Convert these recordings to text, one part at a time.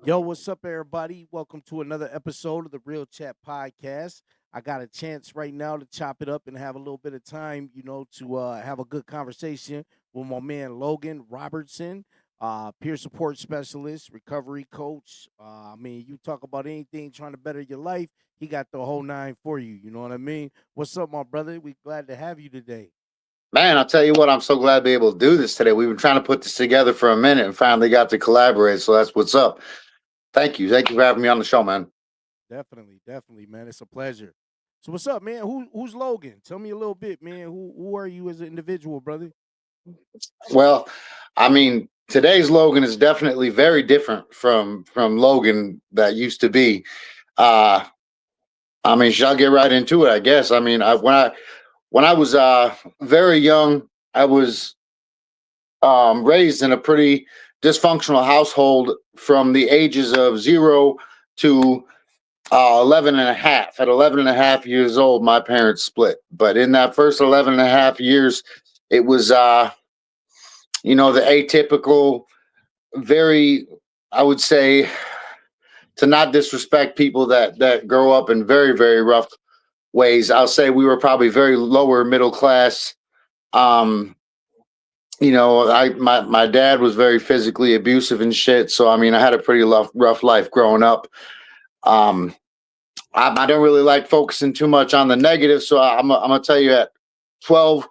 Yo, what's up, everybody? Welcome to another episode of the Real Chat Podcast. I got a chance right now to chop it up and have a little bit of time, to have a good conversation with my man Logan Robertson, peer support specialist, recovery coach. You talk about anything trying to better your life, he got the whole nine for you. You know what I mean? What's up, my brother? We glad to have you today. Man, I'll tell you what, I'm so glad to be able to do this today. We've been trying to put this together for a minute and finally got to collaborate. So that's what's up. Thank you. Thank you for having me on the show, man. Definitely, definitely, man. It's a pleasure. So what's up, man? Who's Logan? Tell me a little bit, man. Who are you as an individual, brother? Well, today's Logan is definitely very different from Logan that used to be. Uh shall I get right into it, I guess. When I was very young, I was raised in a pretty dysfunctional household from the ages of 0 to 11 and a half. At 11 and a half years old, my parents split. But in that first 11 and a half years, it was, the atypical, very, I would say, to not disrespect people that grow up in very, very rough ways. I'll say we were probably very lower middle class. Um, my dad was very physically abusive and shit. So I had a pretty rough life growing up. Um, I don't really like focusing too much on the negative. So I'm gonna tell you, at 12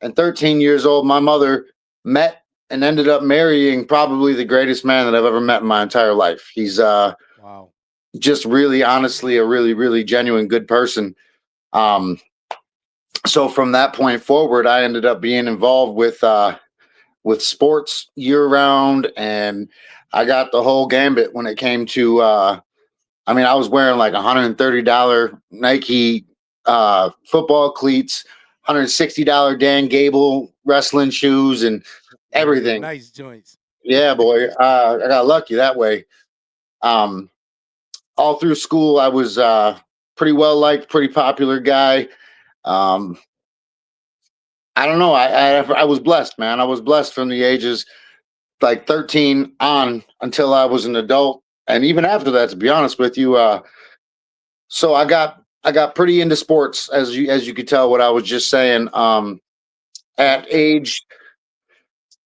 and 13 years old, my mother met and ended up marrying probably the greatest man that I've ever met in my entire life. He's Wow. just really, honestly, a really, really genuine good person. Um, so from that point forward, I ended up being involved with sports year round, and I got the whole gambit when it came to. I was wearing like $130 Nike football cleats, $160 Dan Gable wrestling shoes, and Yeah, them everything. nice joints. Yeah, boy, I got lucky that way. Um, all through school, I was pretty well liked, pretty popular guy. Um, I don't know. I was blessed, man. I was blessed from the ages like 13 on until I was an adult, and even after that, to be honest with you. So I got pretty into sports, as you could tell what I was just saying. At Yep. age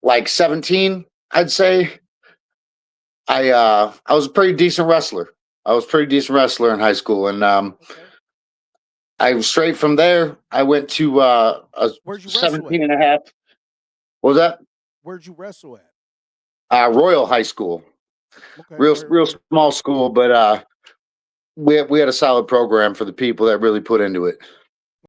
like 17, I'd say I was a pretty decent wrestler. I was a pretty decent wrestler in high school, and Okay. I was straight from there. I went to a Where'd you wrestle 17 at? and a half. What was that? Where'd you wrestle at? Royal High School. Okay. Real small school, but we had a solid program for the people that really put into it.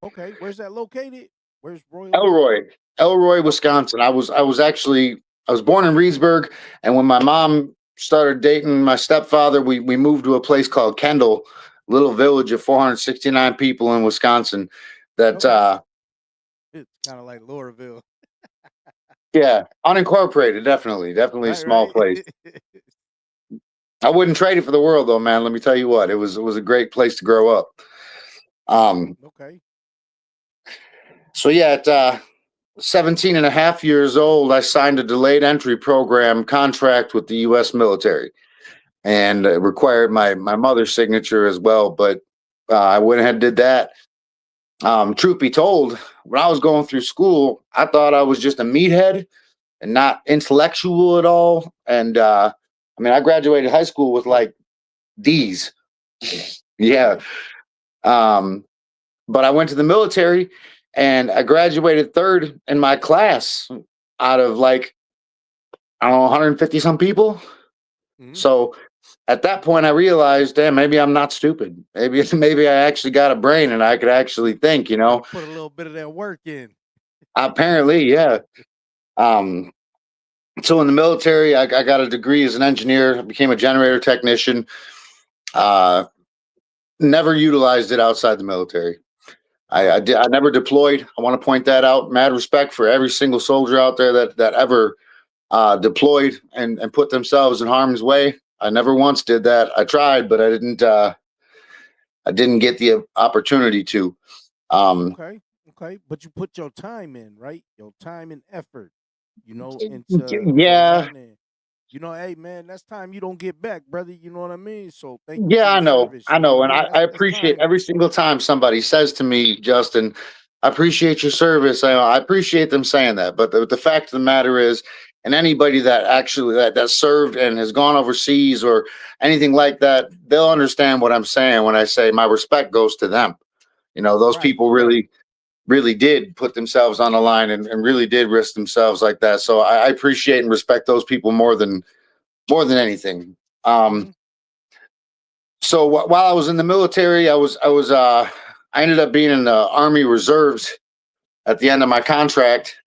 Okay. Where's that located? Where's Royal at? Elroy, Elroy, Okay. Wisconsin. I was born in Reedsburg, and when my mom started dating my stepfather, we moved to a place called Kendall, little village of 469 people in Wisconsin. That Okay. It's kind of like Laurelville. Yeah, unincorporated, definitely a Right. small Right. place. I wouldn't trade it for the world, though, man. Let me tell you what, it was a great place to grow up. Um, Okay. so yeah, at 17 and a half years old, I signed a delayed entry program contract with the U.S. military, and it required my mother's signature as well. But I went ahead and did that. Truth be told, when I was going through school, I thought I was just a meathead and not intellectual at all. And I graduated high school with like D's. Yeah. Okay. Um, but I went to the military and I graduated third in my class out of like, I don't know, 150 some people. Hmm. So at that point, I realized, damn, maybe I'm not stupid. Maybe maybe I actually got a brain and I could actually think. Got to put a little bit of that work in. Apparently, yeah. Um, so in the military, I got a degree as an engineer. I became a generator technician. Uh, Never utilized it outside the military. Wow. I never deployed. I want to point that out. Mad respect for every single soldier out there that ever deployed and put themselves in harm's way. I never once did that. I tried, but I didn't get the opportunity to. Um, Okay. Okay. But you put your time in, right? Your time and effort, into yeah, learning. hey man, that's time you don't get back, brother. You know what I mean? So thank you Yeah, for your service. I You know what I know, and mean? I That's appreciate time. every single time somebody says to me, Justin, I appreciate your service. I appreciate them saying that, but the fact of the matter is, and anybody that actually that served and has gone overseas or anything like that, they'll understand what I'm saying when I say my respect goes to them. Those Right, people right. really did put themselves on the line and really did risk themselves like that. So I appreciate and respect those people more than anything. Hmm. So while I was in the military, I ended up being in the Army Reserves. At the end of my contract,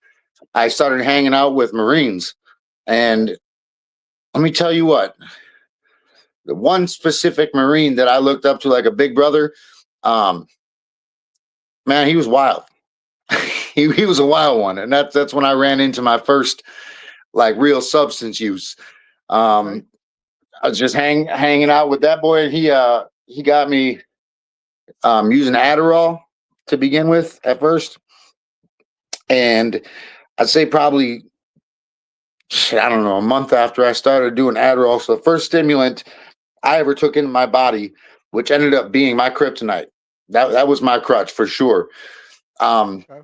I started hanging out with Marines, Okay. and let me tell you what, the one specific Marine that I looked up to like a big brother, um, man, he was wild. He was a wild one, and that's when I ran into my first like real substance use. Okay. Um, I was just hanging out with that boy. He got me using Adderall to begin with at first, and I'd say probably shit, I don't know, a month after I started doing Adderall. So the first stimulant I ever took into my body, which ended up being my kryptonite. That was my crutch for sure. Okay.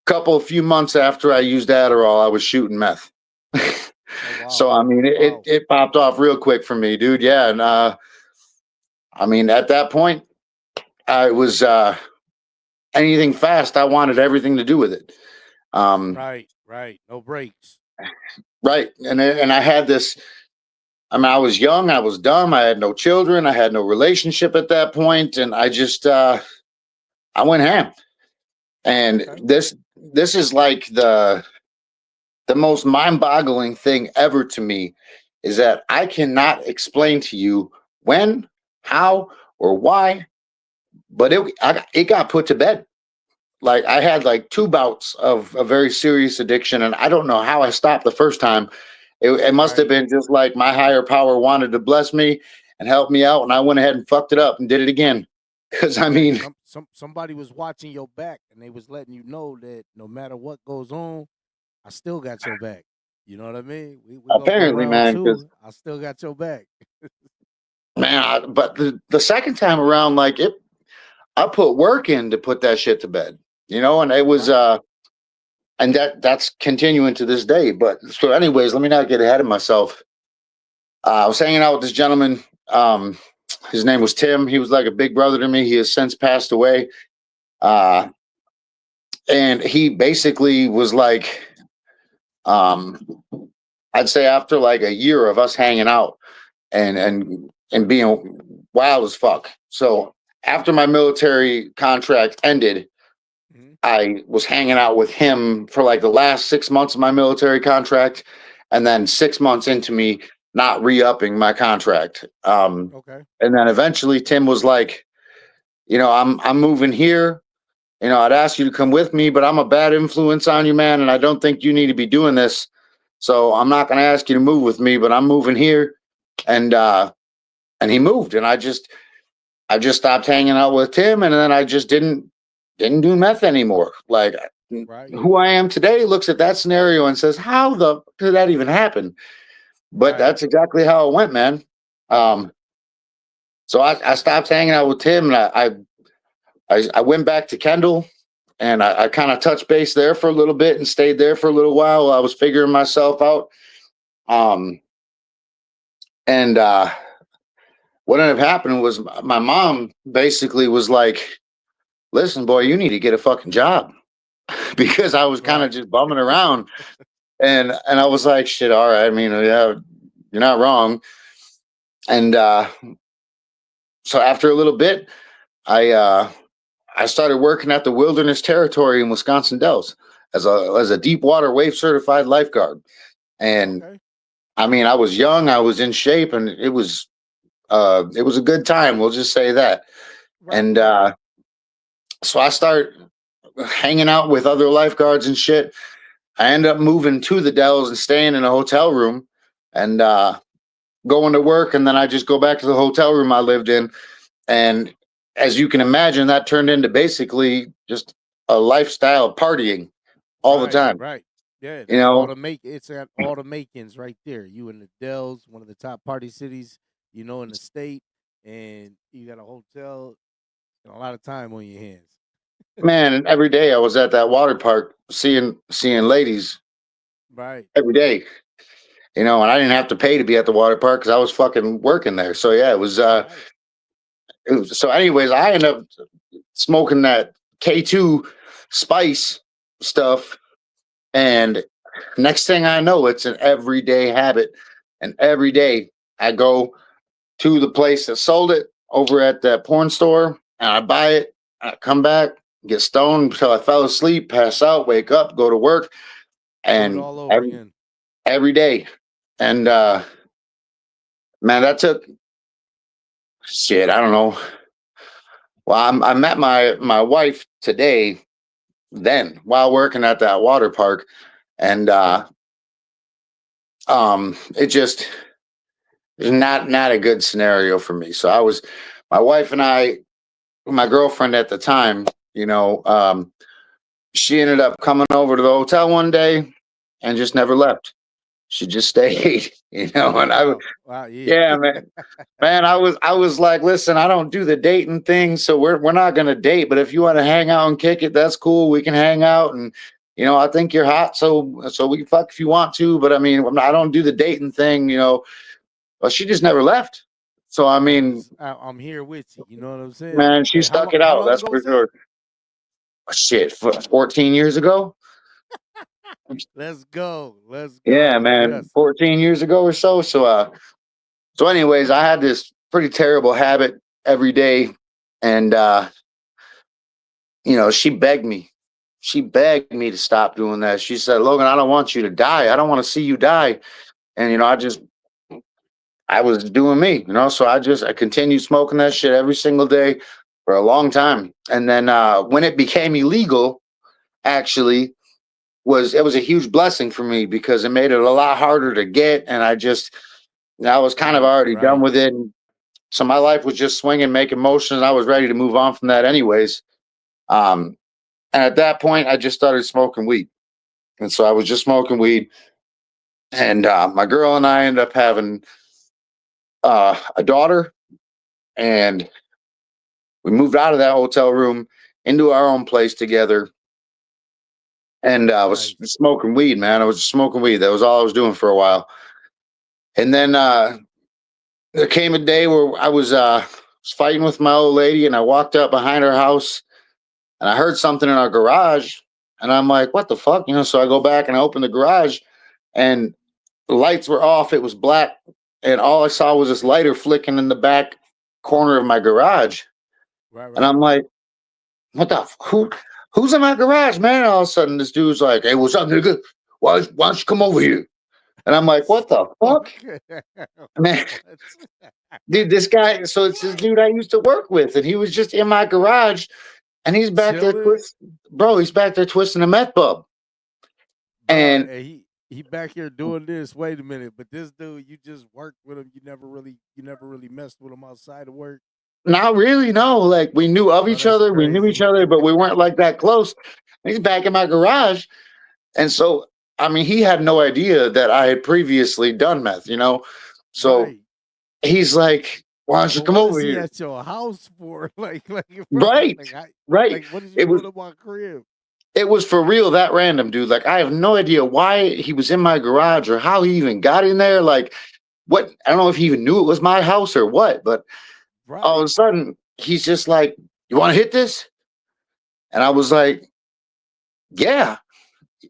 Couple few months after I used Adderall, I was shooting meth. Oh So wow. I mean, it Wow. it popped off real quick for me, dude. Yeah, and I mean, at that point, I was anything fast. I wanted everything to do with it. Um, Right. Right. No breaks. right, and I had this. I mean, I was young, I was dumb, I had no children, I had no relationship at that point, and I just I went ham. And Okay. this is like the most mind-boggling thing ever to me is that I cannot explain to you when, how, or why, but it got put to bed. Like I had like two bouts of a very serious addiction, and I don't know how I stopped the first time. It must have Right. been just like my higher power wanted to bless me and help me out, and I went ahead and fucked it up and did it again. Because I Right. mean, Somebody was watching your back and they was letting you know that no matter what goes on, I still got your back. You know what I mean? We gonna go apparently, round man, because two. I still got your back. but the second time around, like I put work in to put that shit to bed, and it was Right. and that's continuing to this day. But so, anyways, let me not get ahead of myself. I was hanging out with this gentleman. His name was Tim. He was like a big brother to me. He has since passed away. Uh, and he basically was like, um, I'd say after like a year of us hanging out and being wild as fuck. So after my military contract ended, Hmm. I was hanging out with him for like the last 6 months of my military contract, and then 6 months into me not re-upping my contract. Okay. And then eventually Tim was like, I'm moving here. I'd ask you to come with me, but I'm a bad influence on you, man, and I don't think you need to be doing this. So I'm not going to ask you to move with me, but I'm moving here. And and he moved, and I just stopped hanging out with Tim, and then I just didn't do meth anymore. Like Right. who I am today looks at that scenario and says, "How the did that even happen?" But Right. that's exactly how it went, man. Um, so I stopped hanging out with Tim, and I went back to Kendall, and I kind of touched base there for a little bit and stayed there for a little while. I was figuring myself out. Um, and what ended up happening was my mom basically was like, "Listen, boy, you need to get a fucking job," because I was kind of Right. just bumming around, and I was like, "Shit, all right. I mean, yeah, you're not wrong." And so after a little bit, I uh, I started working at the Wilderness Territory in Wisconsin Dells as a deep water wave certified lifeguard. And Okay. I mean, I was young, I was in shape, and it was a good time. We'll just say that. Right. And Right. so I start hanging out with other lifeguards and shit. I end up moving to the Dells and staying in a hotel room and going to work, and then I just go back to the hotel room I lived in. And as you can imagine, that turned into basically just a lifestyle of partying all the Right. time. Right. Yeah, You that's all know, the make. It's at all the makings right there. You in the Dells, one of the top party cities, in the state, and you got a hotel and a lot of time on your hands. man. And every day I was at that water park seeing ladies Right, every day. You know, and I didn't have to pay to be at the water park because I was fucking working there. So yeah, right. it was. So, anyways, I ended up smoking that K2 spice stuff, and next thing I know, it's an everyday habit, and every day I go to the place that sold it over at that porn store, and I buy it. And I come back, get stoned until I fell asleep, pass out, wake up, go to work, Do it and all over again. every day. And man, that took shit. I don't know. Well, I met my wife today. Then while working at that water park, and it just is not a good scenario for me. So I was my wife and I, my girlfriend at the time, you know, she ended up coming over to the hotel one day and just never left. She just stayed, you know, Oh and I wow, wow, yeah, yeah, man, I was like, listen, I don't do the dating thing, so we're not gonna date. But if you want to hang out and kick it, that's cool. We can hang out, and you know, I think you're hot, so we can fuck if you want to. But I mean, I don't do the dating thing, you know. But she just never left. So I she mean, just, I'm here with you. You know what I'm saying? man, she Hey, stuck it how out. long That's ago for was that? sure. Shit, 14 years ago. Let's go, let's Yeah, go. man, Yes, 14 years ago or so. So anyways, I had this pretty terrible habit every day, and you know, she begged me. She begged me to stop doing that. She said, "Logan, I don't want you to die. I don't want to see you die." And you know, I was doing me, you know, so I continued smoking that shit every single day for a long time. And then when it became illegal, actually it was a huge blessing for me because it made it a lot harder to get, and I was kind of right, already done right. with it. So my life was just swinging, making motions. I was ready to move on from that anyways. Um, and at that point, I just started smoking weed. And so I was just smoking weed. And my girl and I ended up having a daughter. And we moved out of that hotel room into our own place together. And I was Nice. smoking weed, man. I was just smoking weed. That was all I was doing for a while. And then there came a day where I was fighting with my old lady, and I walked up behind her house, and I heard something in our garage, and I'm like, "What the fuck?" You know. So I go back and I open the garage, and the lights were off. It was black, and all I saw was this lighter flicking in the back corner of my garage. Right, And right. I'm like, "What the who's in my garage, man?" And all of a sudden, this dude's like, "Hey, what's up, nigga? Why don't you come over here?" And I'm like, "What the fuck, Okay. man?" What? Dude, this guy. So it's this dude I used to work with, and he was just in my garage, and he's back there Chilling, bro. He's back there twisting a meth bub, bro. and And he back here doing this. Wait a minute, but this dude, you just worked with him. You never really messed with him outside of work. not really, no. Like we knew of Oh, each that's other, we knew each crazy. other, but we weren't like that close. He's back in my garage, and so I mean, he had no idea that I had previously done meth, you know. So Right. he's like, "Why don't you But come what is over he here?" at your house for? Like, bro, Right, right. what is you It was doing at my crib? it was for real that random, dude. Like I have no idea why he was in my garage or how he even got in there. Like what? I don't know if he even knew it was my house or what, but all of Right. a sudden he's just like, "You want to hit this?" And I was like, "Yeah,"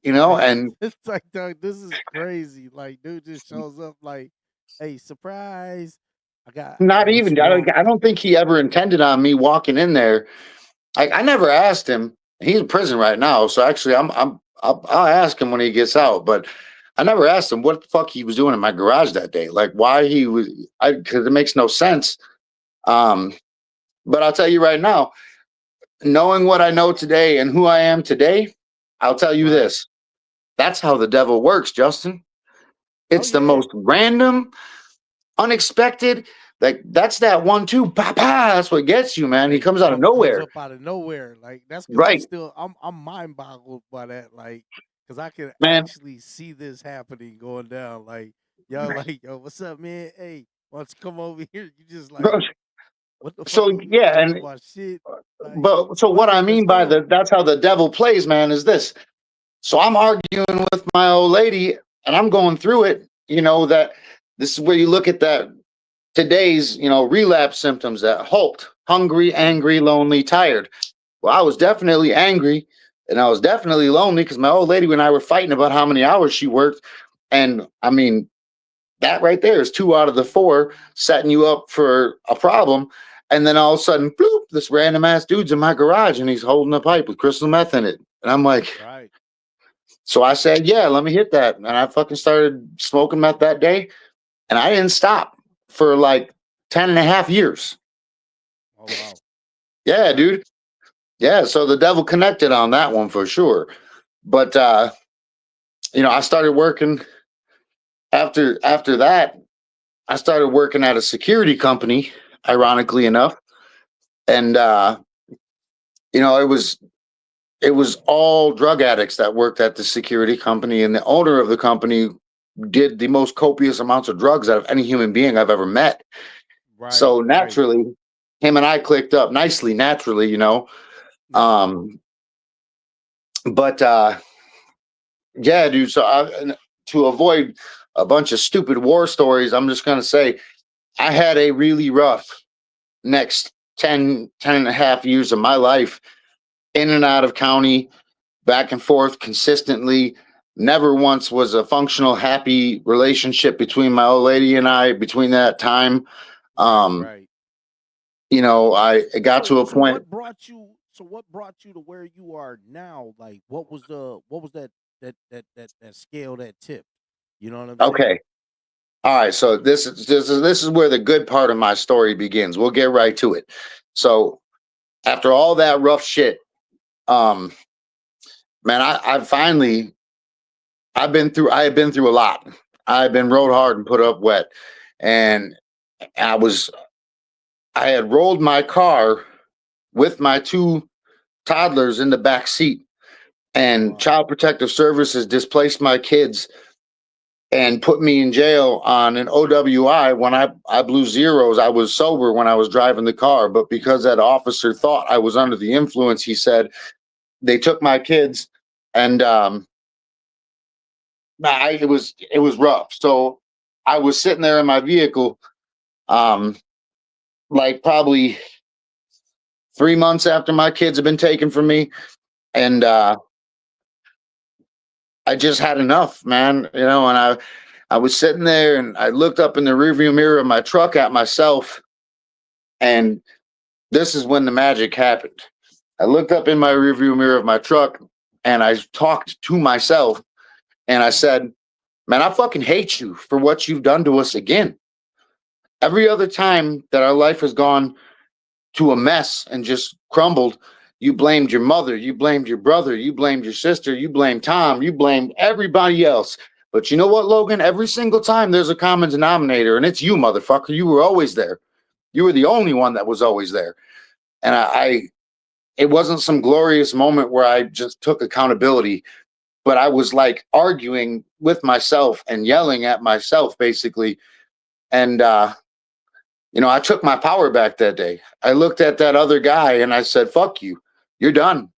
you know, Like and it's like, dog, this is crazy. Like, dude just shows up like, hey, surprise. I not what even you want? I don't think he ever intended on me walking in there. Like I never asked him. He's in prison right now, so actually I'll ask him when he gets out, but I never asked him what the fuck he was doing in my garage that day. Like why he was I because it makes no sense. Um, but I'll tell you right now, knowing what I know today and who I am today, I'll tell you Right. this. That's how the devil works, Justin. Oh It's the yeah. most random, unexpected. Like that's that 1-2, pa pa. That's what gets you, man. He Hey, comes out of comes nowhere, up out of nowhere. Like that's because right? I'm mind boggled by that. Like, because I can man. actually see this happening going down. Like, y'all, like, yo, what's up, man? Hey, why don't you come over here? You just like, Bro, what the fuck so are you yeah, talking and about? Shit, like, but so go what I ahead, let's mean by go. that's how the devil plays, man, is this. So I'm arguing with my old lady, and I'm going through it. That this is where you look at that today's relapse symptoms: that halt, hungry, Right, angry, lonely, tired. Well, I was definitely angry, and I was definitely lonely because my old lady and I were fighting about how many hours she worked. And I mean, that right there is 2 out of the 4 setting you up for a problem. And then all of a sudden, bloop, this random ass dude's in my garage and he's holding a pipe with crystal meth in it. And I'm like, right. so I said, yeah, let me hit that. And I fucking started smoking meth that day. And I didn't stop for like 10 and a half years. Oh wow, Yeah, right, dude. Yeah. So the devil connected on that one for sure. But, I started working after that. I started working at a security company, ironically enough. And, it was all drug addicts that worked at the security company. And the owner of the company did the most copious amounts of drugs out of any human being I've ever met. right, So right. naturally, him and I clicked up nicely, naturally. Yeah, Um, but yeah, dude. To avoid a bunch of stupid war stories, I'm just gonna say I had a really rough next 10 and a half years of my life in and out of county, back and forth consistently. Never once was a functional, happy relationship between my old lady and I between that time. right, Um, right. I it got So to a so point. what brought you so what brought you to where you are now? Like what was that scale that tip? You know what I'm saying? Okay. All right. So this is where the good part of my story begins. We'll get right to it. So after all that rough shit, um, man, I had been through a lot. I've been rode Mm, hard and put up wet. And I was I had rolled my car with my 2 toddlers in the back seat, oh and wow. Child Protective Services displaced my kids and put me in jail on an OWI when I blew zeros. I was sober when I was driving the car, but because that officer thought I was under the influence, he said they took my kids, and it was rough. So I was sitting there in my vehicle, um, like probably 3 months after my kids had been taken from me, and I just had enough, man. And I was sitting there and I looked up in the rearview mirror of my truck at myself, and this is when the magic happened. I looked up in my rearview mirror of my truck and I talked to myself and I said, "Man, I fucking hate you for what you've done to us again. Every other time that our life has gone to a mess and just crumbled, you blamed your mother, you blamed your brother, you blamed your sister, you blamed Tom, you blamed everybody else. But you know what, Logan? Every single time there's a common denominator, and it's you, motherfucker. You were always there. You were the only one that was always there." And it wasn't some glorious moment where I just took accountability, but I was like arguing with myself and yelling at myself, basically. And I took my power back that day. I looked at that other guy and I said, "Fuck you. You're done."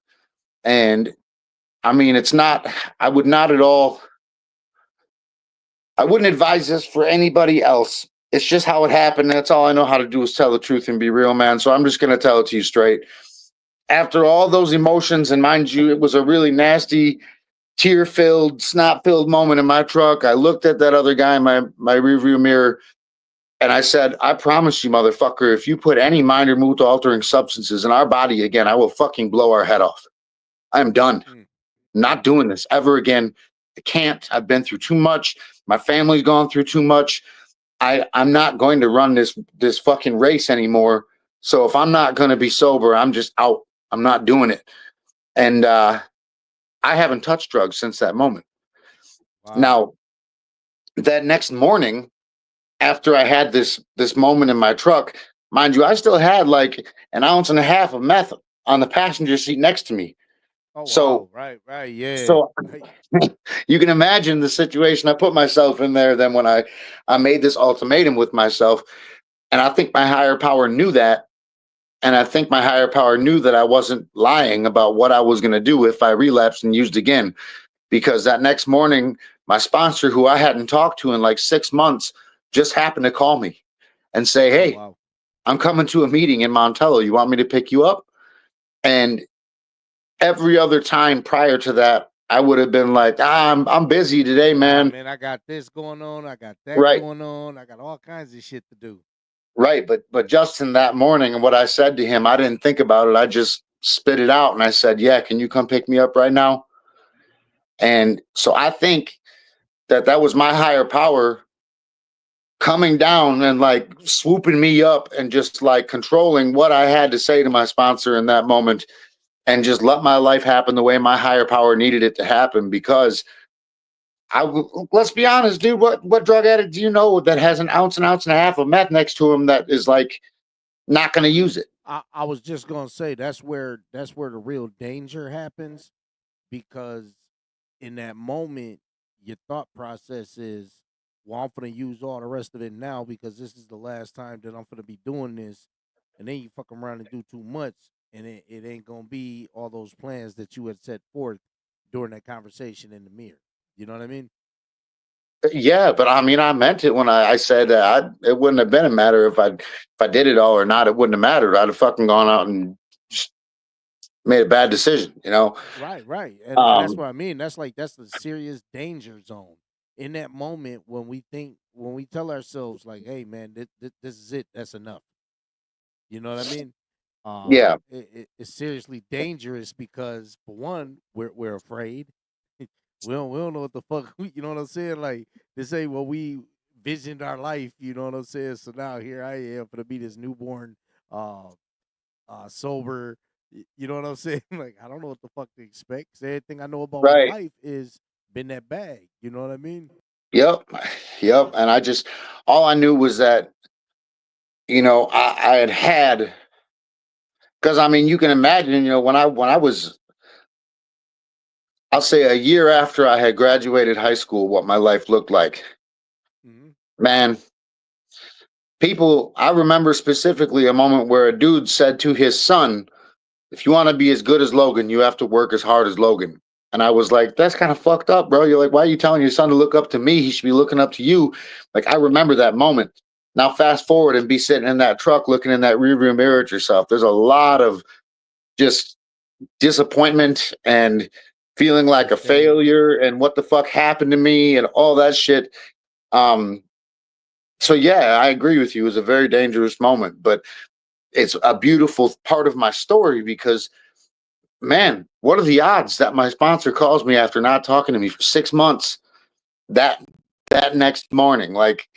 And I mean, it's not, I would not at all, I wouldn't advise this for anybody else. It's just how it happened. That's all I know how to do is tell the truth and be real, man. So I'm just going to tell it to you straight. After all those emotions, and mind you, it was a really nasty, tear filled, snot filled moment in my truck. I looked at that other guy in my rearview mirror and I said, "I promise you, motherfucker, if you put any minor mood altering substances in our body again, I will fucking blow our head off. I'm done. Mm, Not doing this ever again. I can't. I've been through too much. My family's gone through too much. I'm not going to run this fucking race anymore. So if I'm not going to be sober, I'm just out. I'm not doing it." And I haven't touched drugs since that moment. wow. Now, that next morning, after I had this moment in my truck, mind you, I still had like an ounce and a half of meth on the passenger seat next to me. Oh So wow, right, yeah, so right. you can imagine the situation I put myself in there. Then when I made this ultimatum with myself, and I think my higher power knew that, and I think my higher power knew that I wasn't lying about what I was going to do if I relapsed and used again. Because that next morning, my sponsor, who I hadn't talked to in like 6 months, just happened to call me and say, Oh "Hey, wow. I'm coming to a meeting in Montello. You want me to pick you up?" And every other time prior to that, I would have been like, I'm busy today, Nah, man. man, I got this going on. I got that Right, going on. I got all kinds of shit to do. right. But Justin, that morning, and what I said to him, I didn't think about it. I just spit it out, and I said, "Yeah, can you come pick me up right now?" And so I think that that was my higher power coming down and like swooping me up and just like controlling what I had to say to my sponsor in that moment, and just let my life happen the way my higher power needed it to happen. Because let's be honest, dude. What drug addict do you know that has an ounce and a half of meth next to him that is like not going to use it? I was just gonna say that's where the real danger happens because in that moment your thought process is, well, I'm gonna use all the rest of it now because this is the last time that I'm gonna be doing this, and then you fuck around and do too much, and it ain't gonna be all those plans that you had set forth during that conversation in the mirror. You know what I mean? Yeah, but I mean, I meant it when I said it wouldn't have been a matter if I did it all or not. It wouldn't have mattered. I'd have fucking gone out and just made a bad decision, you know. Right, and that's Um, what I mean. That's the serious danger zone in that moment when we tell ourselves like, "Hey, man, this is it. That's enough." You know what I mean? yeah, It's seriously dangerous because for one, we're afraid. We don't know what the fuck. You know what I'm saying? Like this ain't what we visioned our life. You know what I'm saying? So now here I am for to be this newborn, uh, sober. You know what I'm saying? Like I don't know what the fuck to expect. 'Cause everything I know about my right. life is been that bag. You know what I mean? Yep, yep. And I just all I knew was that I had because I mean you can imagine when I was I'll say a year after I had graduated high school what my life looked like. Hmm. Man, people I remember specifically a moment where a dude said to his son, if you want to be as good as Logan, you have to work as hard as Logan. And I was like, that's kind of fucked up, bro. You're like, why are you telling your son to look up to me? He should be looking up to you. Like, I remember that moment. Now, fast forward and be sitting in that truck looking in that rearview mirror at yourself. There's a lot of just disappointment and feeling like And a shame. failure and what the fuck happened to me and all that shit. Um, so, yeah, I agree with you. It was a very dangerous moment, but it's a beautiful part of my story because man, what are the odds that my sponsor calls me after not talking to me for 6 months that that next morning? Like,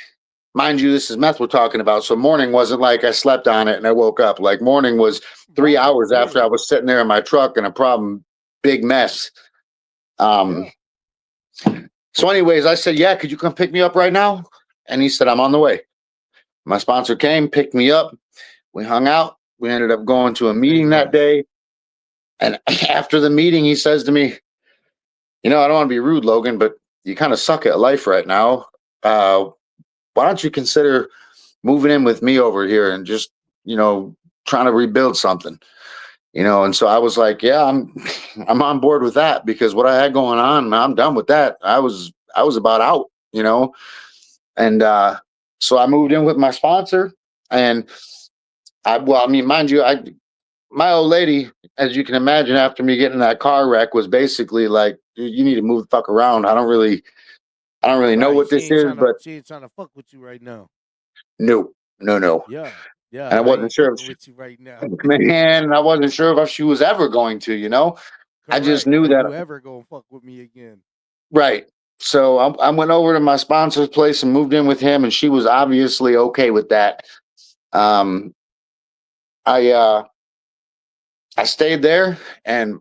mind you, this is meth we're talking about. So morning wasn't like I slept on it and I woke up. Like morning was three Right. hours Yeah. after I was sitting there in my truck in a problem, big mess. Um, Yeah. so anyways, I said, yeah, could you come pick me up right now? And he said, I'm on the way. My sponsor came, picked me up. We hung out. We ended up going to a Say meeting that less. day. And after the meeting, he says to me, I don't want to be rude, Logan, but you kind of suck at life right now. Uh, why don't you consider moving in with me over here and just, you know, trying to rebuild something? And so I was like, yeah, I'm on board with that because what I had going on, I'm done with that. I was about out, and so I moved in with my sponsor, and well, I mean, mind you, my old lady, as you can imagine, after me getting in that car wreck, was basically like, you need to move the fuck around. I don't really know Right. what this is, but She ain't trying to fuck with you right now. no, no, no. Yeah. Yeah. And I I wasn't ain't sure if fucking with you right now. man, I wasn't sure if she was ever going to. I just Correct. knew Are that, you ever gonna fuck with me again? right. So I went over to my sponsor's place and moved in with him, and she was obviously okay with that. Um, I I stayed there, and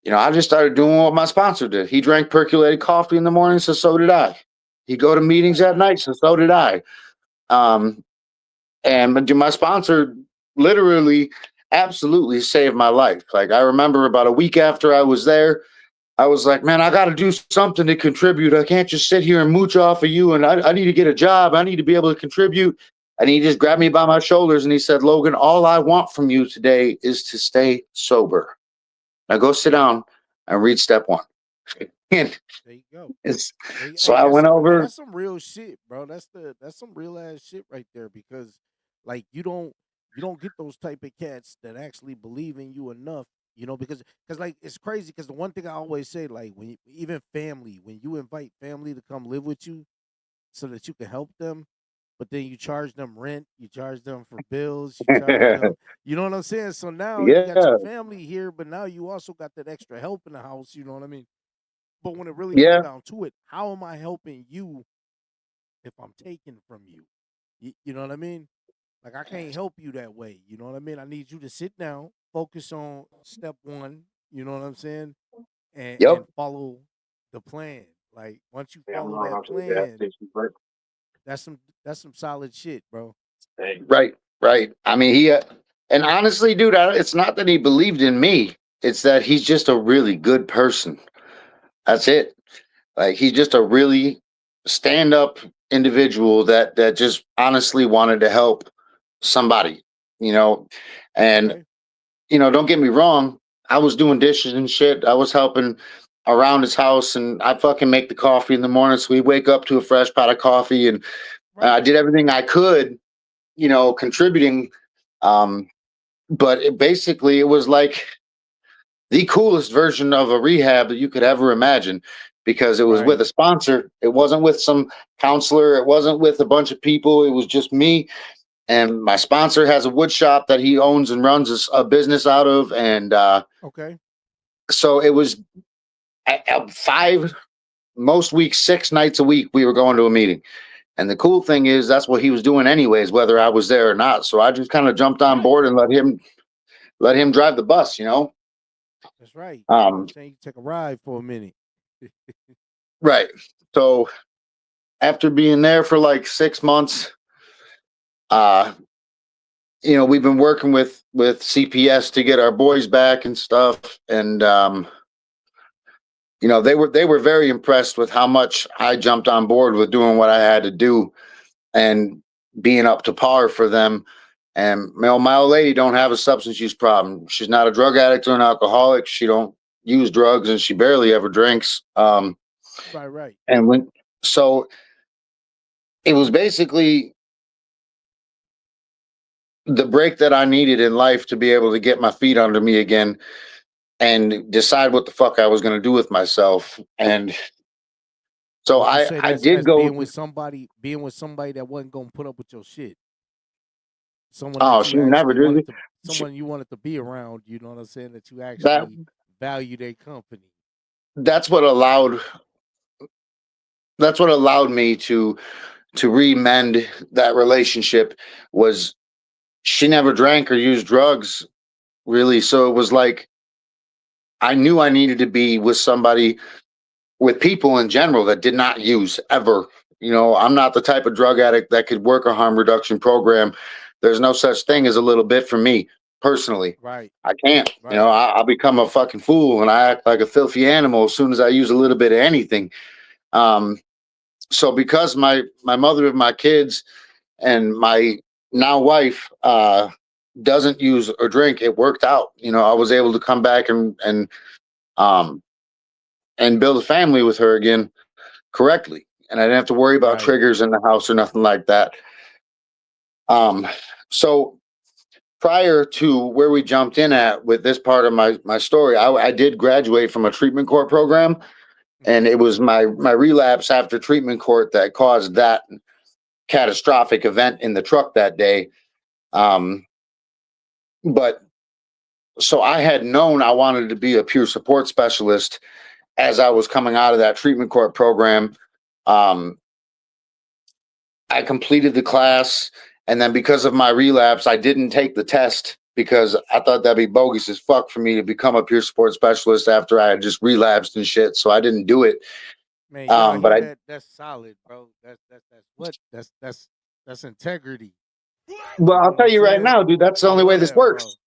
I just started doing what my sponsor did. He drank percolated coffee in the morning, so did I. He'd go to meetings at Right. night, so did I. Um, and my sponsor literally absolutely saved my life. Like I remember about a week after I was there, I was like, man, I got to do something to contribute. I can't just sit here and mooch off of you. And I need to get a job. I need to be able to contribute. And he just grabbed me by my shoulders and he said, Logan, all I want from you today is to stay sober. Now go sit down and read step one. And There you go. it's, so Hey, I that's went over. that's some real shit, bro. That's some real ass shit right there because like you don't get those type of cats that actually believe in you enough, because like it's crazy because the one thing I always say like even family, when you invite family to come live with you so that you can help them, but then you charge them rent, you charge them for bills, you charge them, you know what I'm saying? So now you got Yeah. your family here, but now you also got that extra help in the house, you know what I mean? But when it really come Yeah. down to it, how am I helping you if I'm taking from you? You know what I mean? Like I can't help you that way. You know what I mean? I need you to sit down, focus on step one. You know what I'm saying? And Yep. follow the plan. Like once you Yeah, I'm follow going that out to the gas plan, station, but that's some solid shit, bro. right, right. I mean, and honestly, dude, it's not that he believed in me. It's that he's just a really good person. That's it. Like he's just a really stand up individual that just honestly wanted to help somebody, you know. And Okay. don't get me wrong. I was doing dishes and shit. I was helping around his house, and I fucking make the coffee in the morning. So we wake up to a fresh pot of coffee, and I Right. did everything I could, contributing. Um, but basically, it was like the coolest version of a rehab that you could ever imagine because it was with Right. a sponsor. It wasn't with some counselor. It wasn't with a bunch of people. It was just me. And my sponsor has a wood shop that he owns and runs a business out of. And Okay. so it was five, most weeks, 6 nights a week, we were going to a meeting. And the cool thing is that's what he was doing anyways, whether I was there or not. So I just kind of jumped on Right. board and let him drive the bus. That's right. You know what I'm Um, saying? You take a ride for a minute. right. So after being there for like 6 months, uh, we've been working with CPS to get our boys back and stuff. And they were very impressed with how much I jumped on board with doing what I had to do and being up to par for them. And my old lady don't have a substance use problem. She's not a drug addict or an alcoholic. She don't use drugs and she barely ever drinks. Right. Right. And when so it was basically the break that I needed in life to be able to get my feet under me again and decide what the fuck I was going to do with myself. And so Would you I say I that's did that's go. being with somebody that wasn't gonna put up with your shit? Someone Oh, that you she never actually wanted did. to She, someone you wanted to be around, you know what I'm saying, that you that actually value their company. that's what allowed me to remend that relationship. Was she never drank or used drugs really, so it was like I knew I needed to be with somebody, with people in general that did not use ever. I'm not the type of drug addict that could work a harm reduction program. There's no such thing as a little bit for me personally. Right. I can't. Right. I'll become a fucking fool and I act like a filthy animal as soon as I use a little bit of anything. Um, so because my mother of my kids and my now wife doesn't use or drink, it worked out. I was able to come back um, and build a family with her again correctly. And I didn't have to worry about Right. triggers in the house or nothing like that. Um, so prior to where we jumped in at with this part of my story, I did graduate from a treatment court program, and Mhm. it was my relapse after treatment court that caused that catastrophic event in the truck that day. Um, but so I had known I wanted to be a peer support specialist as I was coming out of that treatment court program. Um, I completed the class, and then because of my relapse, I didn't take the test because I thought that'd be bogus as fuck for me to become a peer support specialist after I had just relapsed and shit. So I didn't do it. Man, y'all But hear I, that? That's solid, bro. That's integrity. well, You know I'll what I'm tell you right saying? now, dude, that's the I only way love this that, bro. works.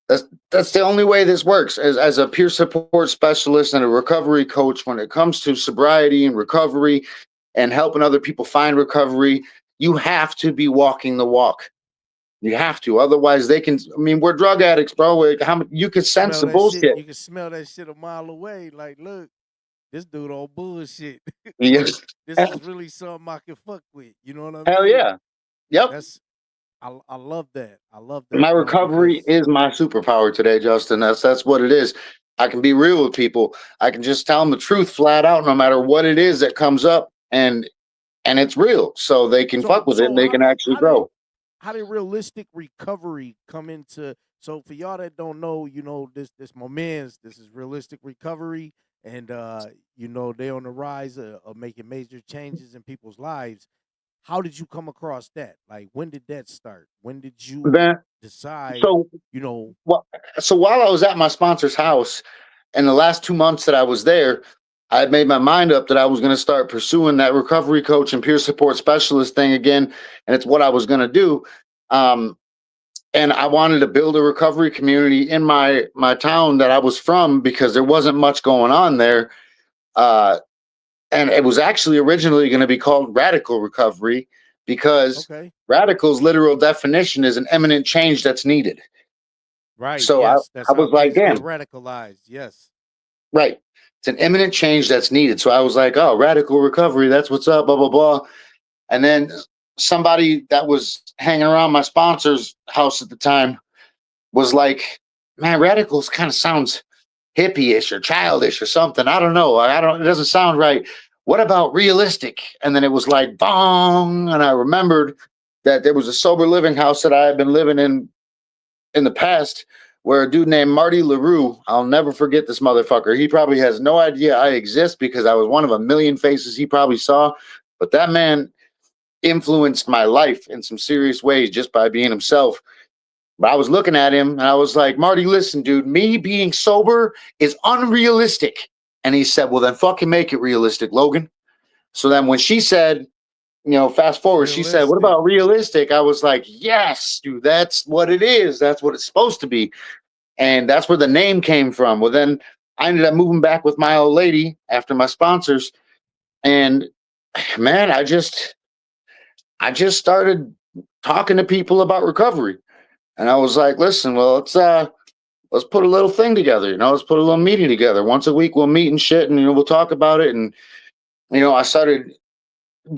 That's the only way this works. As a peer support specialist and a recovery coach, when it comes to sobriety and recovery and helping other people find recovery, you have to be walking the walk. You have to, otherwise they can. I mean, we're drug addicts, bro. You could sense Smell the that shit. bullshit. You can smell that shit a mile away. Like, look, this dude on bullshit. Yes. This is really something I can fuck with. You know what I Hell mean? yeah. Yep. That's I love that. I love My that, bro, recovery because is my superpower today, Justin. That's what it is. I can be real with people. I can just tell them the truth flat out, no matter what it is that comes up, and it's real, so they can so fuck with it and so they can actually grow. how did realistic recovery come into, so for y'all that don't know, this my man's, this is realistic recovery, and they on the rise of making major changes in people's lives. How did you come across that? Like, when did that start? When did you Then decide, so you know Well, so while I was at my sponsor's house, in the last 2 months that I was there, I had made my mind up that I was going to start pursuing that recovery coach and peer support specialist thing again, and it's what I was going to do. Um, and I wanted to build a recovery community in my town that I was from because there wasn't much going on there. Uh, and it was actually originally going to be called radical recovery because okay, radical's literal definition is an imminent change that's needed. right, So I, yes, that's I how was like, things get damn, radicalized. Yes. right. It's an imminent change that's needed. So I was like, oh, radical recovery, that's what's up, blah, blah, blah. And then somebody that was hanging around my sponsor's house at the time was like, man, radicals kind of sounds hippie-ish or childish or something. I don't know. It doesn't sound right. What about realistic? And then it was like, bong. And I remembered that there was a sober living house that I had been living in the past where a dude named Marty LaRue, I'll never forget this motherfucker. He probably has no idea I exist because I was one of a million faces he probably saw. But that man influenced my life in some serious ways just by being himself. But I was looking at him and I was like, Marty, listen, dude, me being sober is unrealistic. And he said, well, then fucking make it realistic, Logan. So then when she said, fast forward, she said, what Realistic. about realistic? I was like, yes, dude, that's what it is. That's what it's supposed to be. And that's where the name came from. Well, then I ended up moving back with my old lady after my sponsors, and man, I just started talking to people about recovery, and I was like, listen, well, let's put a little thing together, let's put a little meeting together once a week. We'll meet and shit, and we'll talk about it. And I started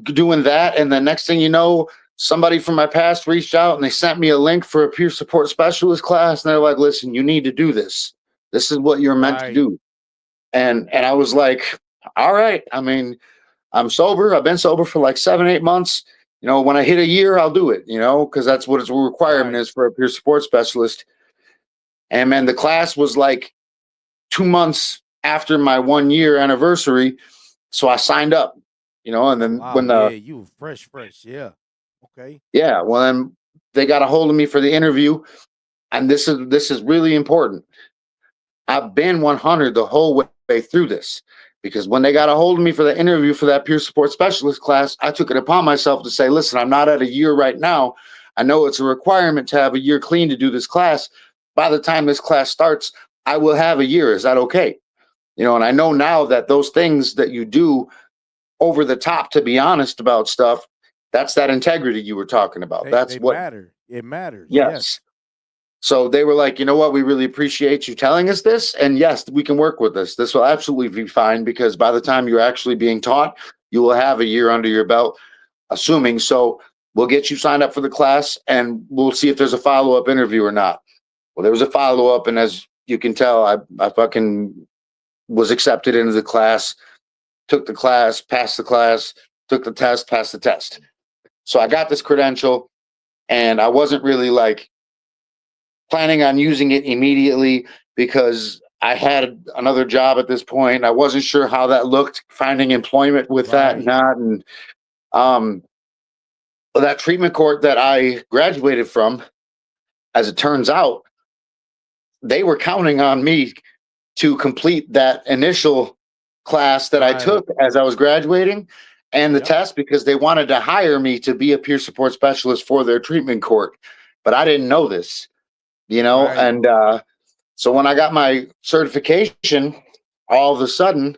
doing that, and the next thing you know, somebody from my past reached out and they sent me a link for a peer support specialist class, and they're like, listen, you need to do this. This is what you're meant to Right. do. And I was like, all right. I mean, I'm sober. I've been sober for like 7, 8 months. When I hit a year, I'll do it, because that's what its requirement Right. is for a peer support specialist. And man, the class was like 2 months after my 1 year anniversary. So I signed up, and Oh then wow, when yeah, the, you fresh, yeah. Okay. yeah, well, then they got a hold of me for the interview. And this is really important. I've been 100 the whole way through this because when they got a hold of me for the interview for that peer support specialist class, I took it upon myself to say, listen, I'm not at a year right now. I know it's a requirement to have a year clean to do this class. By the time this class starts, I will have a year. Is that okay? And I know now that those things that you do over the top, to be honest about stuff, that's that integrity you were talking about. They That's what, matter. It matters. yes. Yes. So they were like, you know what? We really appreciate you telling us this. And yes, we can work with this. This will absolutely be fine because by the time you're actually being taught, you will have a year under your belt, assuming. So we'll get you signed up for the class and we'll see if there's a follow up interview or not. Well, there was a follow up. And as you can tell, I fucking was accepted into the class, took the class, passed the class, took the test, passed the test. So I got this credential and I wasn't really like planning on using it immediately because I had another job at this point. I wasn't sure how that looked, finding employment with that, Right. not. And um, that treatment court that I graduated from, as it turns out, they were counting on me to complete that initial class that I Right. took as I was graduating and the Yep. test because they wanted to hire me to be a peer support specialist for their treatment court. But I didn't know this. Right. And so when I got my certification, all of a sudden,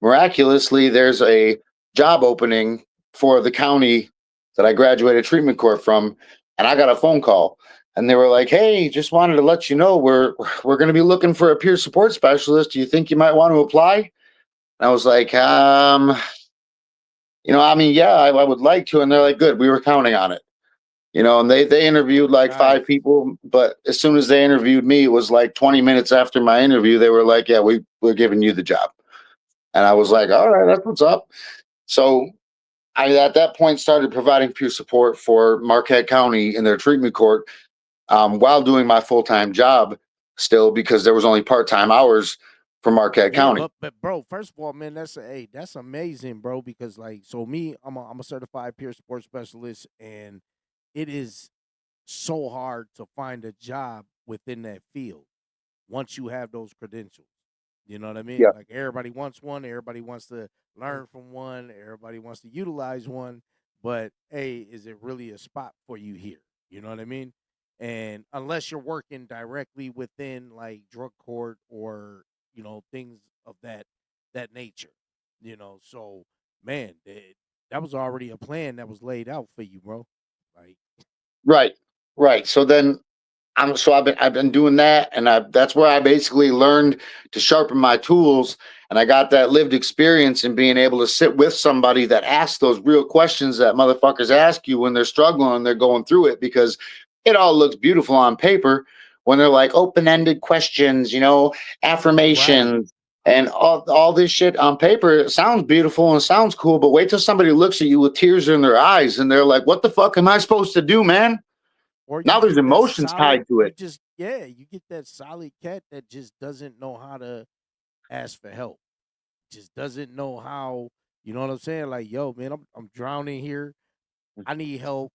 miraculously, there's a job opening for the county that I graduated treatment court from, and I got a phone call, and they were like, "Hey, just wanted to let you know we're going to be looking for a peer support specialist. Do you think you might want to apply?" And I was like, I mean, yeah, I would like to. And they're like, "Good, we were counting on it." And they interviewed like five Nice. people, but as soon as they interviewed me, it was like 20 minutes after my interview, they were like, "Yeah, we're giving you the job." And I was like, "All right, that's what's up." So I, at that point, started providing peer support for Marquette County in their treatment court, while doing my full time job still, because there was only part time hours for Marquette Yeah, County. but bro, first of all, man, that's amazing, bro. Because like, so me, I'm a certified peer support specialist, and it is so hard to find a job within that field once you have those credentials. You know what I mean? Yeah. Like everybody wants one, everybody wants to learn from one, everybody wants to utilize one, but hey, is it really a spot for you here? You know what I mean? And unless you're working directly within like drug court or things of that nature, so man, that was already a plan that was laid out for you, bro. Like, Right. Right. So then I've been doing that, and that's where I basically learned to sharpen my tools, and I got that lived experience in being able to sit with somebody that asks those real questions that motherfuckers ask you when they're struggling and they're going through it, because it all looks beautiful on paper when they're like open-ended questions, right. affirmations and all this shit on paper. It sounds beautiful and sounds cool, but wait till somebody looks at you with tears in their eyes and they're like, "What the fuck am I supposed to do, man?" Or you Now there's get that emotions solid, tied to you it. just yeah, you get that solid cat that just doesn't know how to ask for help. Just doesn't know how, you know what I'm saying? Like, yo, man, I'm drowning here. I need help.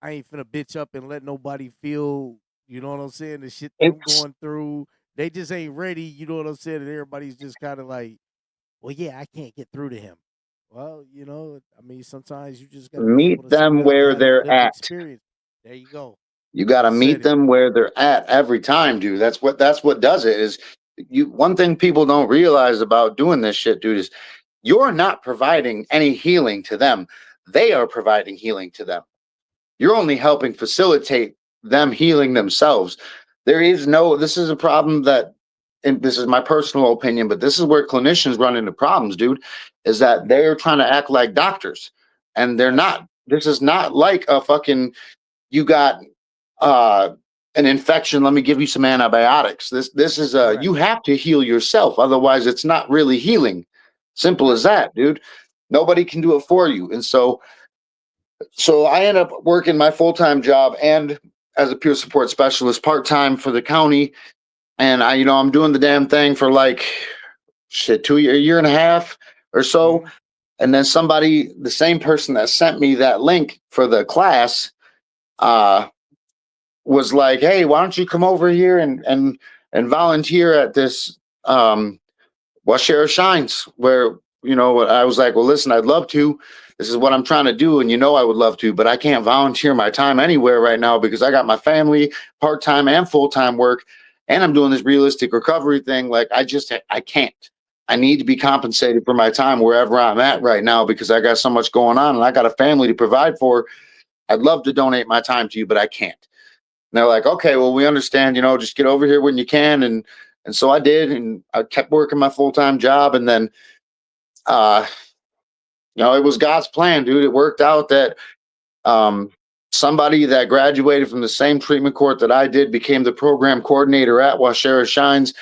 I ain't finna bitch up and let nobody feel, you know what I'm saying, the shit that I'm It's going through. They just ain't ready, you know what I'm saying? And everybody's just kind of like, well, yeah, I can't get through to him. Well, I mean, sometimes you just got to be able meet to sit them down and where have that they're lived at. experience. There you go. You got You to said meet it. them where they're at every time, dude. That's what does it. Is you one thing people don't realize about doing this shit, dude, is you're not providing any healing to them. They are providing healing to them. You're only helping facilitate them healing themselves. There is no, this is a problem that, and this is my personal opinion, but this is where clinicians run into problems, dude, is that they're trying to act like doctors and they're Yes. not. This is not like a fucking, you got uh an infection, let me give you some antibiotics. This is Correct. you have to heal yourself, otherwise it's not really healing. Simple as Correct. that, dude. Nobody can do it for you. And so I end up working my full-time job and as a peer support specialist part-time for the county. And I'm doing the damn thing for like shit, a year and a half or so. Hmm. And then somebody, the same person that sent me that link for the class, uh, was like, "Hey, why don't you come over here and volunteer at this Washera Shines?" Where I was like, "Well, listen, I'd love to. This is what I'm trying to do, and I would love to, but I can't volunteer my time anywhere right now because I got my family, part time and full time work, and I'm doing this realistic recovery thing. Like, I can't. I need to be compensated for my time wherever I'm at right now because I got so much going on and I got a family to provide for. I'd love to donate my time to you, but I can't." And they're like, "Okay, well, we understand, just get over here when you can." And so I did, and I kept working my full-time job. And then uh, it was God's plan, dude. It worked out that um somebody that graduated from the same treatment court that I did became the program coordinator at Washera Shines.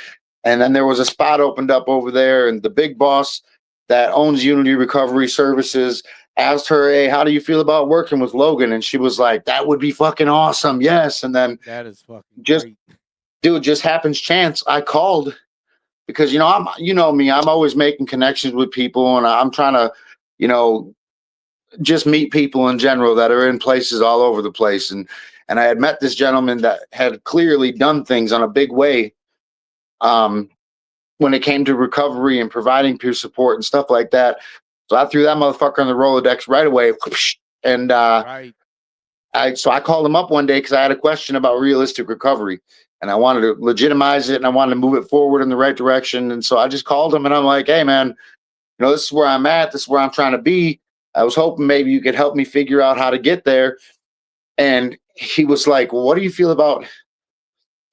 And then there was a spot opened up over there, and the big boss that owns Unity Recovery Services asked her, "Hey, how do you feel about working with Logan?" And she was like, "That would be fucking awesome. Yes." And then That is fucking just great. dude, just happens chance. I called because me, I'm always making connections with people, and I'm trying to, you know, just meet people in general that are in places all over the place. And I had met this gentleman that had clearly done things on a big way, um, when it came to recovery and providing peer support and stuff like that. So I threw that motherfucker on the Rolodex right away, and Right. I called him up one day because I had a question about realistic recovery, and I wanted to legitimize it and I wanted to move it forward in the right direction. And so I just called him and I'm like, hey man, this is where I'm at. This is where I'm trying to be. I was hoping maybe you could help me figure out how to get there. And he was like, well, what do you feel about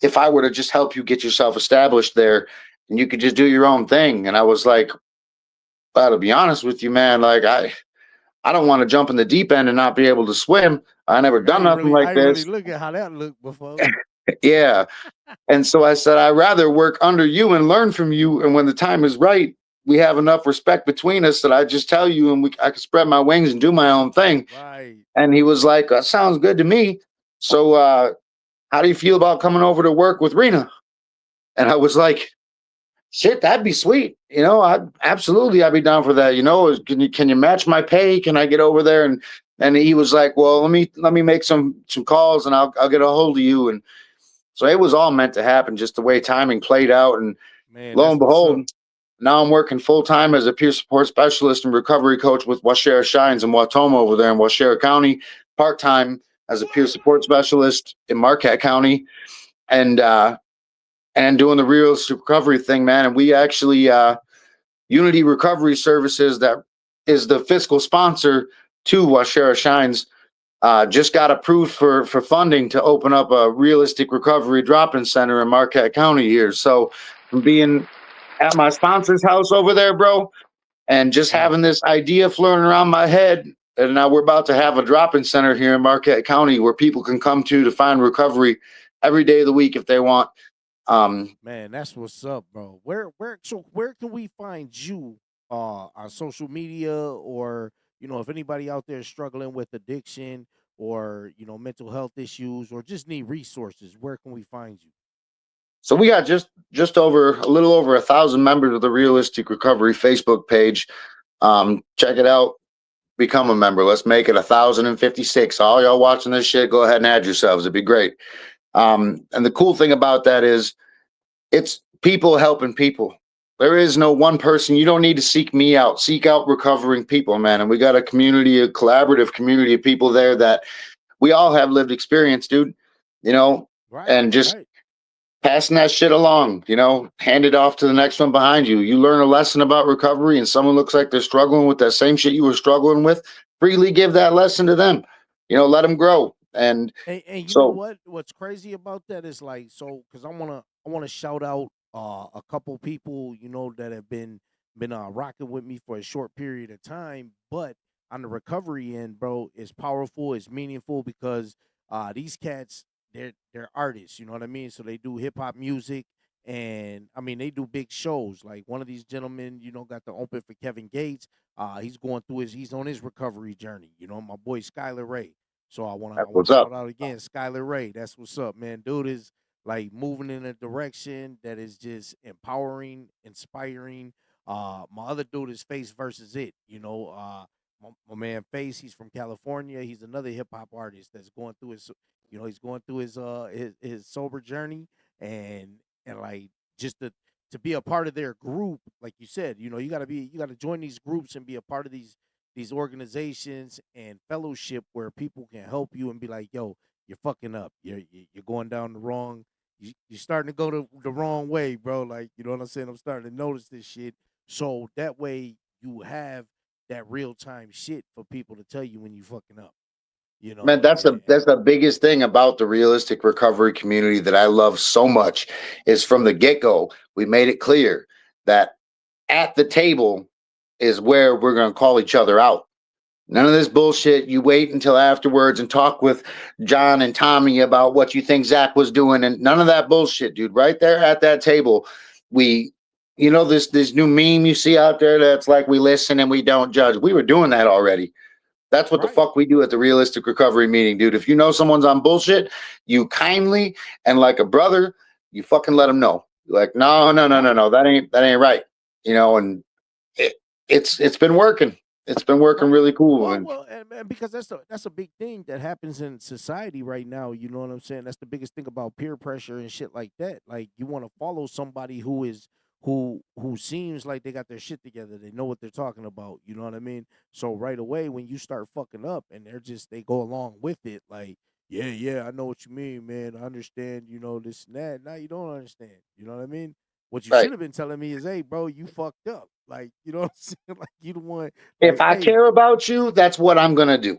if I were to just help you get yourself established there and you could just do your own thing? And I was like, well, to be honest with you, man, like I don't want to jump in the deep end and not be able to swim. I never done nothing like I ain't really this. look at how that looked before. Yeah. And so I said, I'd rather work under you and learn from you. And when the time is right, we have enough respect between us that I just tell you and I can spread my wings and do my own thing. Right. And he was like, that sounds good to me. So how do you feel about coming over to work with Rena? And I was like, shit, that'd be sweet. I'd be down for that. Can you match my pay? Can I get over there? And he was like, well, let me make some calls and I'll get a hold of you. And so it was all meant to happen, just the way timing played out. And Man, lo that's and what's up. behold, now I'm working full time as a peer support specialist and recovery coach with Washera Shines in Watoma over there in Washera County, part time as a peer support specialist in Marquette County, and doing the real recovery thing, man. And we actually Unity Recovery Services, that is the fiscal sponsor to Washera Shines, just got approved for funding to open up a realistic recovery drop-in center in Marquette County here. So from being at my sponsor's house over there, bro, and just Yeah. having this idea floating around my head, and now we're about to have a drop-in center here in Marquette County where people can come to find recovery every day of the week if they want. Man, that's what's up, bro. Where can we find you on social media, or if anybody out there is struggling with addiction or mental health issues or just need resources, where can we find you? so we got just over a little over 1,000 members of the Realistic Recovery Facebook page. Check it out. Become a member. Let's make it 1,056. All y'all watching this shit, go ahead and add yourselves. It'd be great. And the cool thing about that is it's people helping people. There is no one person. You don't need to seek me out. Seek out recovering people, man. And we got a community, a collaborative community of people there that we all have lived experience, dude. You know, Right, and just right. passing that shit along, hand it off to the next one behind you. You learn a lesson about recovery and someone looks like they're struggling with that same shit you were struggling with, freely give that lesson to them. Let them grow. And And you know so what? What's crazy about that is like, so because I wanna shout out a couple people that have been rocking with me for a short period of time, but on the recovery end, bro, it's powerful, it's meaningful because these cats, they're artists, you know what I mean? So they do hip hop music, and I mean they do big shows. Like one of these gentlemen, got the open for Kevin Gates. He's on his recovery journey. My boy Skylar Ray. So I wanna that's I wanna what's up. shout out again, Skylar Ray. That's what's up, man. Dude is like moving in a direction that is just empowering, inspiring. My other dude is Face versus It. My man Face. He's from California. He's another hip hop artist that's going through he's going through his sober journey, and like just to be a part of their group, like you said, you gotta join these groups and be a part of these organizations and fellowship where people can help you and be like, yo, you're fucking up. You're going down the wrong. You're starting to go the wrong way, bro. Like, you know what I'm saying? I'm starting to notice this shit. So that way you have that real time shit for people to tell you when you fucking up. Man, that's the And that's the biggest thing about the realistic recovery community that I love so much is from the get-go, we made it clear that at the table is where we're going to call each other out. None of this bullshit. You wait until afterwards and talk with John and Tommy about what you think Zach was doing, and none of that bullshit, dude. Right there at that table, we, this new meme you see out there that's like we listen and we don't judge. We were doing that already. That's what the right. fuck we do at the realistic recovery meeting, dude. If you know someone's on bullshit, you kindly and like a brother, you fucking let them know. You're like, no, no, no, no, Right. no, that ain't right. And it, it's been working. It's been working Right. really cool. Well, And and because that's a big thing that happens in society right now. You know what I'm saying? That's the biggest thing about peer pressure and shit like that. Like you want to follow somebody who seems like they got their shit together. They know what they're talking about. You know what I mean? So right away when you start fucking up and they go along with it, like, yeah, yeah, I know what you mean, man. I understand, this and that. Now you don't understand. You know what I mean? What you should Right. have been telling me is, hey, bro, you fucked up. Like, you know what I'm saying? Like you the one, If like, I hey, care about you, that's what I'm gonna do.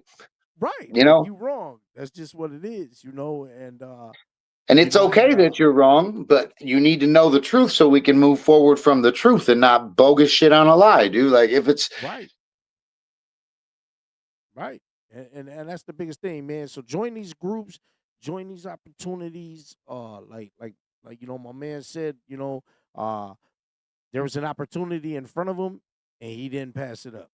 right, You like know, you wrong. That's just what it is, and and you it's know, and okay that you're wrong, but you need to know the truth so we can move forward from the truth and not bogus shit on a lie, dude. Like if it's right. Right. And that's the biggest thing, man. So join these groups, join these opportunities. My man said, there was an opportunity in front of him and he didn't pass it up.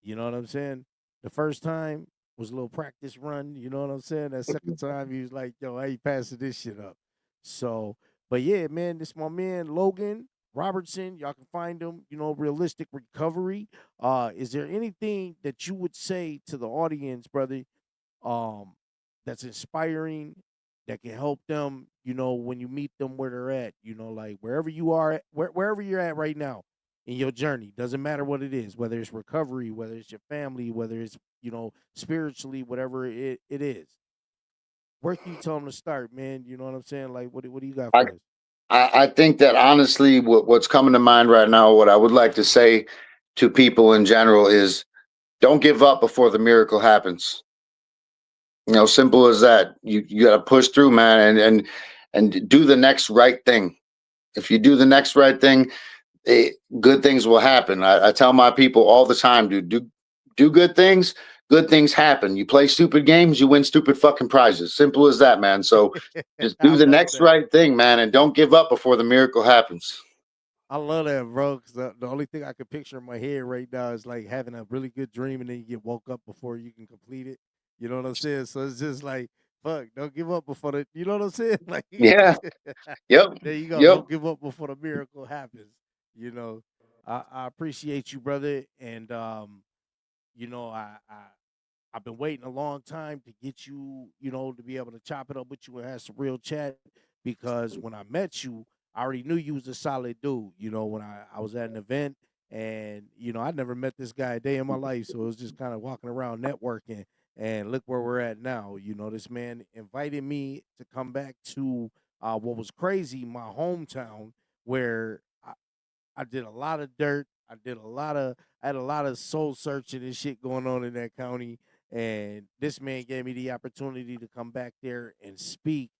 You know what I'm saying? The first time was a little practice run. You know what I'm saying? That second time, he was like, yo, I ain't passing this shit up. So, but yeah, man, this my man, Logan Robertson. Y'all can find him, Realistic Recovery. Is there anything that you would say to the audience, brother, um, that's inspiring, that can help them, when you meet them where they're at, like wherever you are, wherever you're at right now in your journey, doesn't matter what it is, whether it's recovery, whether it's your family, whether it's, spiritually, whatever it is. Where can you tell them to start, man? You know what I'm saying? Like, what do you got I for us? I think that honestly, what's coming to mind right now, what I would like to say to people in general is don't give up before the miracle happens. Simple as that. You got to push through, man, and do the next right thing. If you do the next right thing, good things will happen. I tell my people all the time, dude, do good things. Good things happen. You play stupid games, you win stupid fucking prizes. Simple as that, man. So just I do the love next that. right thing, man, and don't give up before the miracle happens. I love that, bro. Because the only thing I can picture in my head right now is like having a really good dream and then you get woke up before you can complete it. You know what I'm saying? So it's just like, fuck, don't give up before the. You know what I'm saying? Like, Yeah. Yep. there you go. Yep. Don't give up before the miracle happens. You know, I appreciate you, brother, and you know, I've been waiting a long time to get you, to be able to chop it up with you and have some real chat because when I met you, I already knew you was a solid dude. When I was at an event and, I never met this guy a day in my life. So it was just kind of walking around networking and look where we're at now. This man invited me to come back to what was crazy, my hometown, where I did a lot of dirt. I had a lot of soul searching and shit going on in that county. And this man gave me the opportunity to come back there and speak.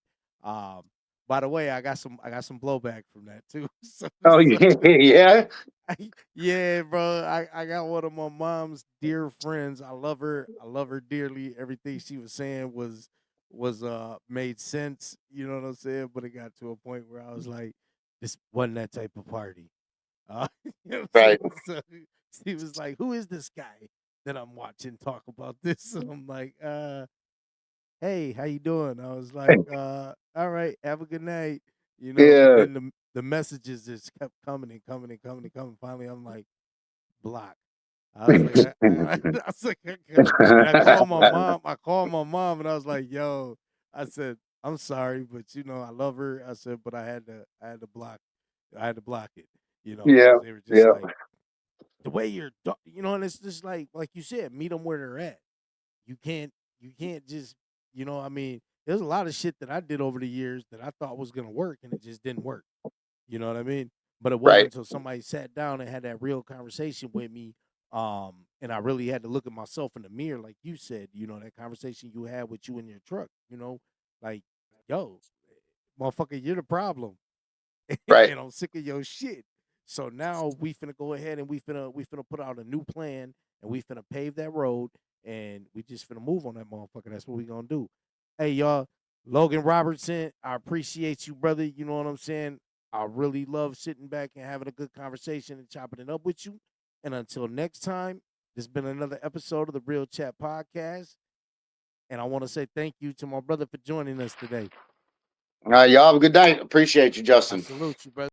Um, by the way, I got some blowback from that too. so, Oh so yeah. Yeah. yeah, bro. I got one of my mom's dear friends. I love her. I love her dearly. Everything she was saying was made sense. You know what I'm saying? But it got to a point where I was like, this wasn't that type of party. You know what I'm saying? Right. So he was like, "Who is this guy that I'm watching talk about this?" And I'm like, hey, how you doing?" I was like, all right, have a good night." And Yeah. then the messages just kept coming and coming and coming and coming. Finally, I'm like, block. I was like, I was like, and I called my mom. I called my mom, and I was like, "Yo," I said, "I'm sorry, but I love her." I said, "But I had to block, I had to block it," Yeah. because they were just Yeah. like the way and it's just like you said, meet them where they're at. You can't, you can't just, I mean, there's a lot of shit that I did over the years that I thought was gonna work, and it just didn't work. You know what I mean? But it wasn't Right. until somebody sat down and had that real conversation with me, and I really had to look at myself in the mirror, like you said, that conversation you had with you in your truck, like, yo, motherfucker, you're the problem. Right. And I'm sick of your shit. So now we finna go ahead and we finna put out a new plan and we finna pave that road and we just finna move on that motherfucker. That's what we gonna do. Hey y'all, Logan Robertson, I appreciate you, brother. You know what I'm saying? I really love sitting back and having a good conversation and chopping it up with you. And until next time, this has been another episode of the Real Chat Podcast. And I want to say thank you to my brother for joining us today. Y'all have a good night. Appreciate you, I Justin. salute you, brother.